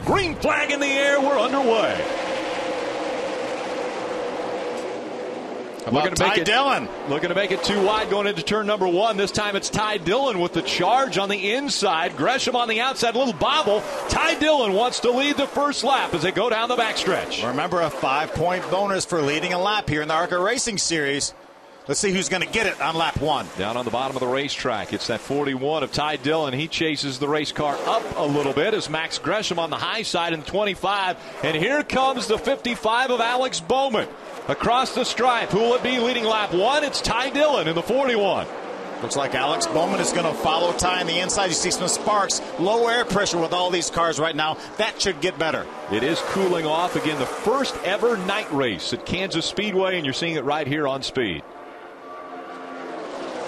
Green flag in the air. We're underway. Looking to make it too wide going into turn number 1. This time it's Ty Dillon with the charge on the inside. Gresham on the outside, a little bobble. Ty Dillon wants to lead the first lap as they go down the backstretch. Remember, a 5-point bonus for leading a lap here in the ARCA Racing Series. Let's see who's going to get it on lap 1. Down on the bottom of the racetrack, it's that 41 of Ty Dillon. He chases the race car up a little bit as Max Gresham on the high side in 25. And here comes the 55 of Alex Bowman. Across the stripe, who will it be leading lap 1? It's Ty Dillon in the 41. Looks like Alex Bowman is going to follow Ty on the inside. You see some sparks, low air pressure with all these cars right now. That should get better. It is cooling off. Again, the first ever night race at Kansas Speedway, and you're seeing it right here on Speed.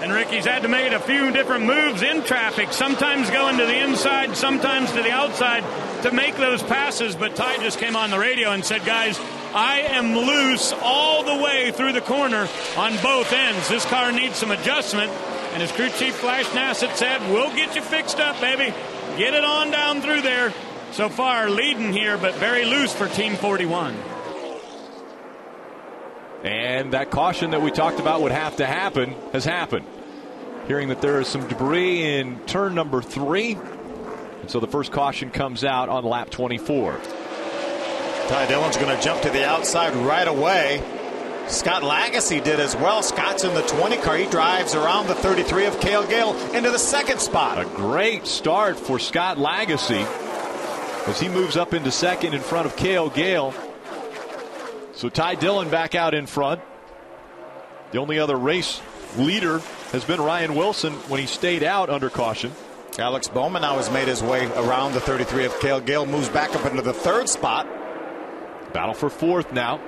And Ricky's had to make a few different moves in traffic, sometimes going to the inside, sometimes to the outside to make those passes. But Ty just came on the radio and said, guys, I am loose all the way through the corner on both ends. This car needs some adjustment. And as crew chief Flash Nassett said, we'll get you fixed up, baby. Get it on down through there. So far leading here, but very loose for Team 41. And that caution that we talked about would have to happen has happened. Hearing that there is some debris in turn number 3. And so the first caution comes out on lap 24. Ty Dillon's going to jump to the outside right away. Scott Lagasse did as well. Scott's in the 20 car. He drives around the 33 of Cale Gale into the second spot. A great start for Scott Lagasse as he moves up into second in front of Cale Gale. So Ty Dillon back out in front. The only other race leader has been Ryan Wilson when he stayed out under caution. Alex Bowman now has made his way around the 33 of Cale Gale, moves back up into the third spot. Battle for fourth now.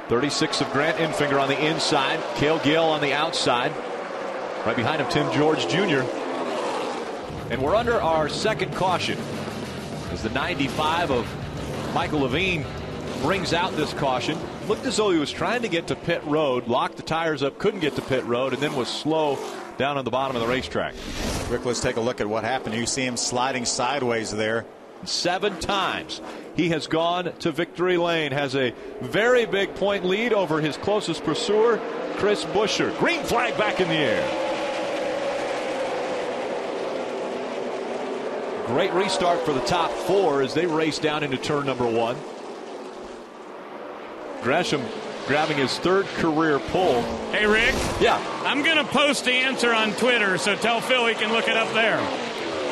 36 of Grant Enfinger on the inside. Cale Gale on the outside. Right behind him, Tim George Jr. And we're under our second caution as the 95 of Michael Levine brings out this caution. Looked as though he was trying to get to pit road, locked the tires up, couldn't get to pit road, and then was slow down on the bottom of the racetrack. Rick, let's take a look at what happened. You see him sliding sideways there. 7 times he has gone to victory lane. Has a very big point lead over his closest pursuer, Chris Buescher. Green flag back in the air. Great restart for the top 4 as they race down into turn number 1. Gresham grabbing his 3rd career pole. Hey, Rick. Yeah. I'm going to post the answer on Twitter, so tell Phil he can look it up there.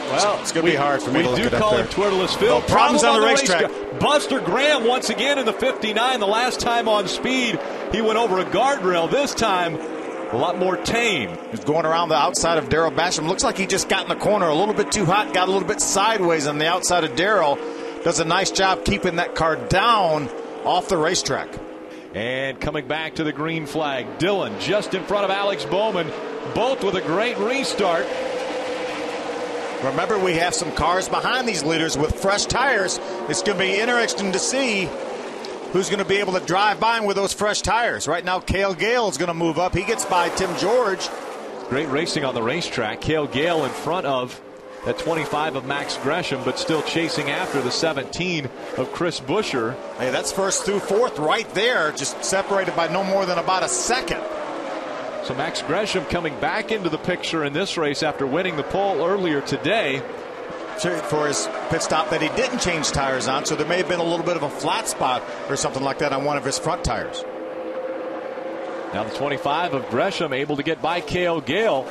Well, it's going to be hard for me to look it up there. We do call him Twitterless Phil. No problems on the racetrack. Buster Graham once again in the 59. The last time on Speed, he went over a guardrail. This time, a lot more tame. He's going around the outside of Darrell Basham. Looks like he just got in the corner a little bit too hot, got a little bit sideways on the outside of Darrell. Does a nice job keeping that car down off the racetrack. And coming back to the green flag, Dillon just in front of Alex Bowman, both with a great restart. Remember, we have some cars behind these leaders with fresh tires. It's going to be interesting to see who's going to be able to drive by with those fresh tires. Right now, Cale Gale is going to move up. He gets by Tim George. Great racing on the racetrack. Cale Gale in front of that 25 of Max Gresham, but still chasing after the 17 of Chris Buescher. Hey, that's first through fourth right there, just separated by no more than about a second. So Max Gresham coming back into the picture in this race after winning the pole earlier today. For his pit stop that he didn't change tires on, so there may have been a little bit of a flat spot or something like that on one of his front tires. Now the 25 of Gresham able to get by Cale Gale.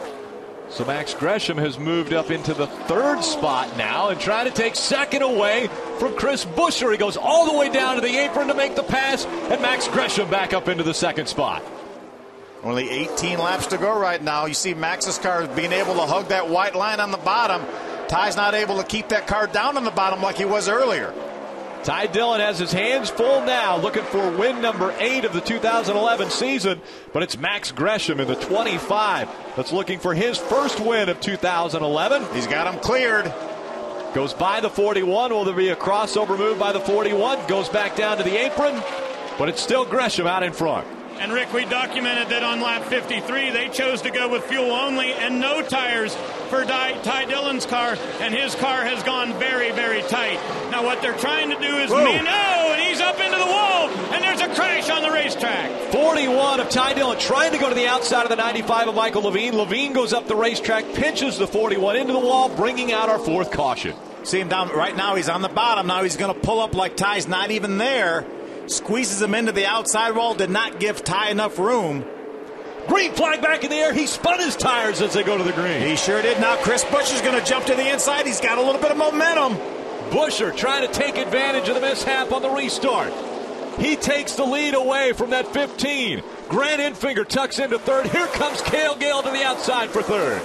So Max Gresham has moved up into the 3rd spot now and trying to take second away from Chris Buescher. He goes all the way down to the apron to make the pass, and Max Gresham back up into the 2nd spot. Only 18 laps to go right now. You see Max's car being able to hug that white line on the bottom. Ty's not able to keep that car down on the bottom like he was earlier. Ty Dillon has his hands full now, looking for win number 8 of the 2011 season. But it's Max Gresham in the 25 that's looking for his first win of 2011. He's got him cleared. Goes by the 41. Will there be a crossover move by the 41? Goes back down to the apron. But it's still Gresham out in front. And, Rick, we documented that on lap 53, they chose to go with fuel only and no tires for Ty Dillon's car, and his car has gone very, very tight. Now, what they're trying to do is, and he's up into the wall, and there's a crash on the racetrack. 41 of Ty Dillon trying to go to the outside of the 95 of Michael Levine. Levine goes up the racetrack, pinches the 41 into the wall, bringing out our fourth caution. See him down right now. He's on the bottom. Now he's going to pull up like Ty's not even there. Squeezes him into the outside wall. Did not give Ty enough room. Green flag back in the air. He spun his tires as they go to the green. He sure did. Now Chris Buescher's going to jump to the inside. He's got a little bit of momentum. Buescher trying to take advantage of the mishap on the restart. He takes the lead away from that 15. Grant Enfinger tucks into third. Here comes Cale Gale to the outside for third.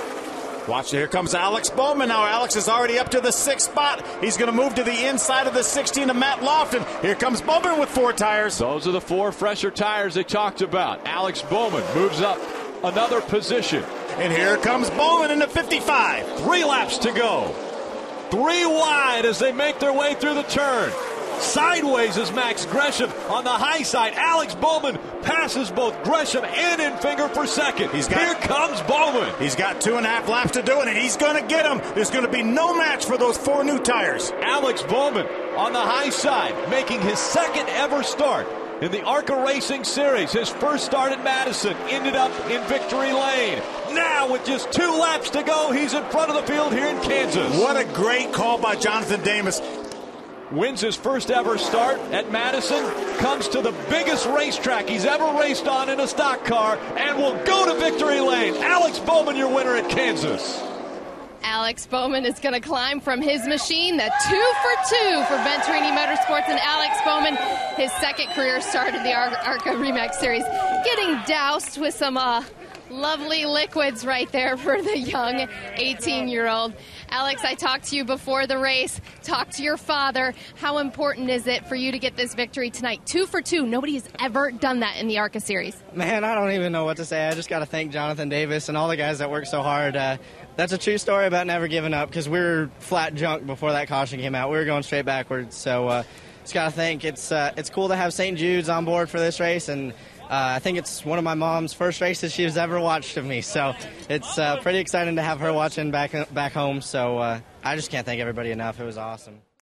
Watch, here comes Alex Bowman. Now Alex is already up to the 6th spot. He's going to move to the inside of the 16 to Matt Lofton. Here comes Bowman with 4 tires. Those are the 4 fresher tires they talked about. Alex Bowman moves up another position. And here comes Bowman into 55. 3 laps to go. 3 wide as they make their way through the turn. Sideways is Max Gresham on the high side. Alex Bowman passes both Gresham and Enfinger for second. Here comes Bowman. He's got 2.5 laps to do it, and he's going to get him. There's going to be no match for those 4 new tires. Alex Bowman on the high side, making his second ever start in the ARCA Racing Series. His first start at Madison ended up in victory lane. Now, with just 2 laps to go, he's in front of the field here in Kansas. What a great call by Jonathan Davis. Wins his first ever start at Madison, comes to the biggest racetrack he's ever raced on in a stock car, and will go to victory lane. Alex Bowman, your winner at Kansas. Alex Bowman is going to climb from hhis machine, the 2 for 2 for Venturini Motorsports, and Alex Bowman, his second career start in the ARCA REMAX Series, getting doused with some lovely liquids right there for the young 18-year-old. Alex, I talked to you before the race, talked to your father. How important is it for you to get this victory tonight? 2 for 2. Nobody has ever done that in the ARCA Series. Man, I don't even know what to say. I just got to thank Jonathan Davis and all the guys that worked so hard. That's a true story about never giving up, because we were flat junk before that caution came out. We were going straight backwards. So just got to think it's cool to have St. Jude's on board for this race, and I think it's one of my mom's first races she's ever watched of me. So it's pretty exciting to have her watching back home. So I just can't thank everybody enough. It was awesome.